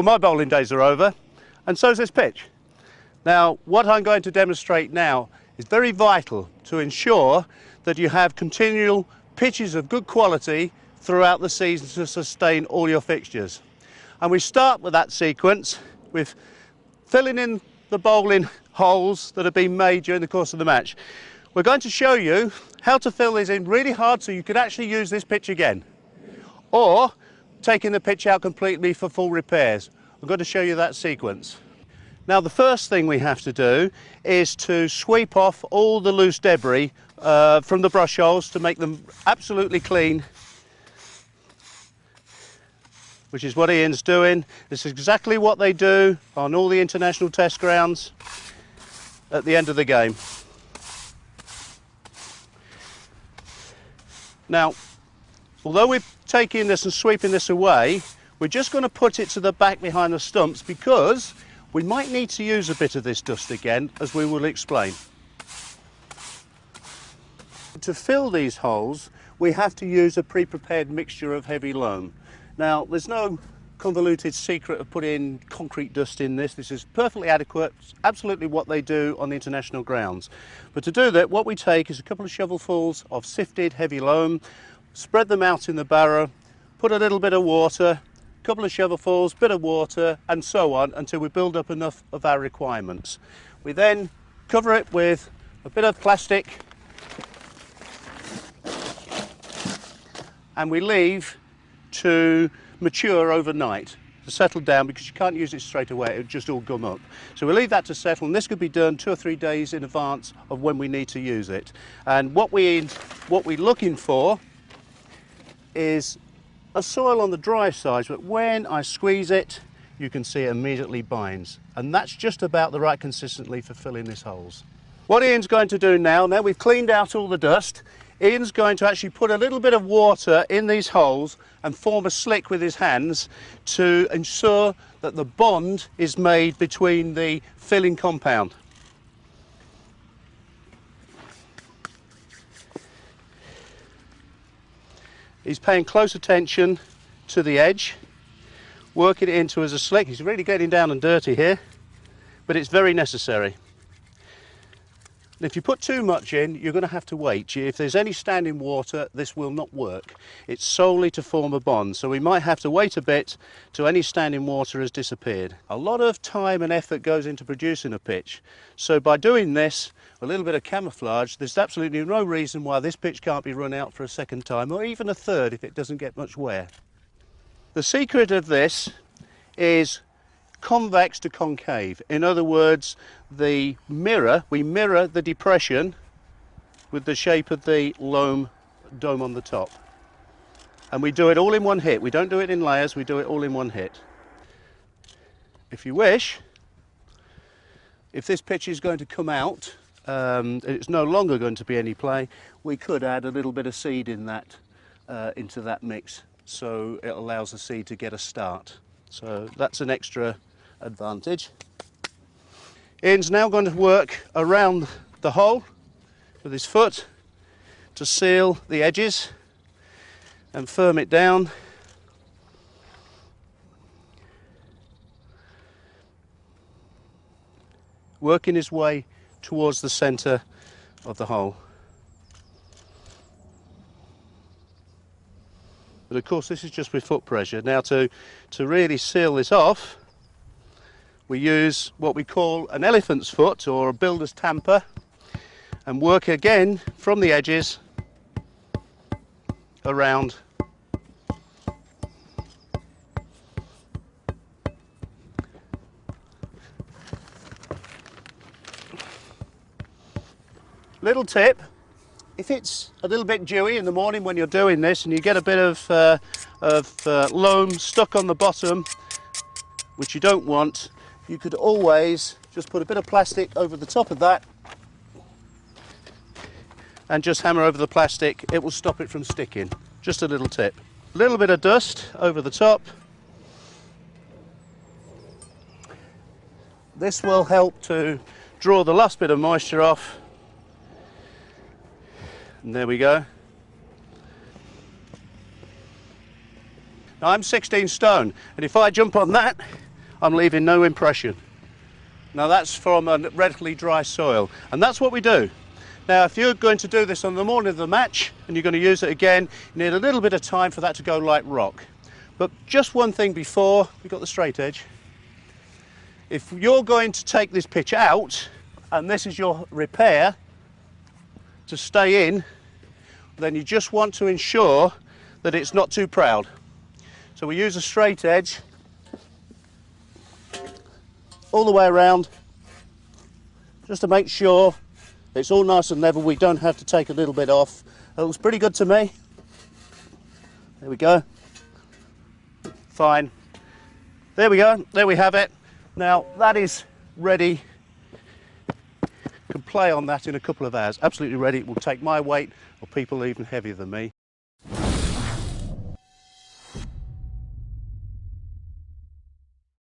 Well, my bowling days are over, and so's this pitch. Now, what I'm going to demonstrate now is very vital to ensure that you have continual pitches of good quality throughout the season to sustain all your fixtures. And we start with that sequence with filling in the bowling holes that have been made during the course of the match. We're going to show you how to fill these in really hard so you can actually use this pitch again, or taking the pitch out completely for full repairs. I'm going to show you that sequence. Now, the first thing we have to do is to sweep off all the loose debris from the brush holes to make them absolutely clean, which is what Ian's doing. This is exactly what they do on all the international test grounds at the end of the game. Now, although we're taking this and sweeping this away, we're just going to put it to the back behind the stumps because we might need to use a bit of this dust again, as we will explain. To fill these holes, we have to use a pre-prepared mixture of heavy loam. Now, there's no convoluted secret of putting concrete dust in this. This is perfectly adequate, absolutely what they do on the international grounds. But to do that, what we take is a couple of shovelfuls of sifted heavy loam, spread them out in the barrow, put a little bit of water, couple of shovelfuls, bit of water, and so on until we build up enough of our requirements. We then cover it with a bit of plastic and we leave to mature overnight, to settle down, because you can't use it straight away, it would just all gum up. So we leave that to settle, and this could be done 2 or 3 days in advance of when we need to use it. And what we're looking for is a soil on the dry side, but when I squeeze it, you can see it immediately binds. And that's just about the right consistency for filling these holes. What Ian's going to do now we've cleaned out all the dust, Ian's going to actually put a little bit of water in these holes and form a slick with his hands to ensure that the bond is made between the filling compound. He's paying close attention to the edge, working it into as a slick. He's really getting down and dirty here, but it's very necessary. And if you put too much in, you're going to have to wait. If there's any standing water, this will not work. It's solely to form a bond, so we might have to wait a bit till any standing water has disappeared. A lot of time and effort goes into producing a pitch, so by doing this, a little bit of camouflage, there's absolutely no reason why this pitch can't be run out for a second time, or even a third if it doesn't get much wear. The secret of this is convex to concave. In other words, we mirror the depression with the shape of the loam dome on the top. And we do it all in one hit. We don't do it in layers, we do it all in one hit. If you wish, if this pitch is going to come out, it's no longer going to be any play, we could add a little bit of seed in that, into that mix, so it allows the seed to get a start. So that's an extra advantage. Ian's now going to work around the hole with his foot to seal the edges and firm it down. Working his way towards the centre of the hole. But of course this is just with foot pressure. Now to really seal this off, we use what we call an elephant's foot or a builder's tamper and work again from the edges around. Little tip, if it's a little bit dewy in the morning when you're doing this and you get a bit of loam stuck on the bottom, which you don't want, you could always just put a bit of plastic over the top of that and just hammer over the plastic. It will stop it from sticking. Just a little tip. A little bit of dust over the top. This will help to draw the last bit of moisture off. And there we go. Now I'm 16 stone, and if I jump on that, I'm leaving no impression. Now that's from a relatively dry soil, and that's what we do. Now if you're going to do this on the morning of the match and you're going to use it again, you need a little bit of time for that to go like rock. But just one thing before, we've got the straight edge. If you're going to take this pitch out and this is your repair to stay in, then you just want to ensure that it's not too proud. So we use a straight edge all the way around, just to make sure it's all nice and level. We don't have to take a little bit off. That looks pretty good to me. There we go. Fine. There we go. There we have it. Now that is ready. You can play on that in a couple of hours. Absolutely ready. It will take my weight or people even heavier than me.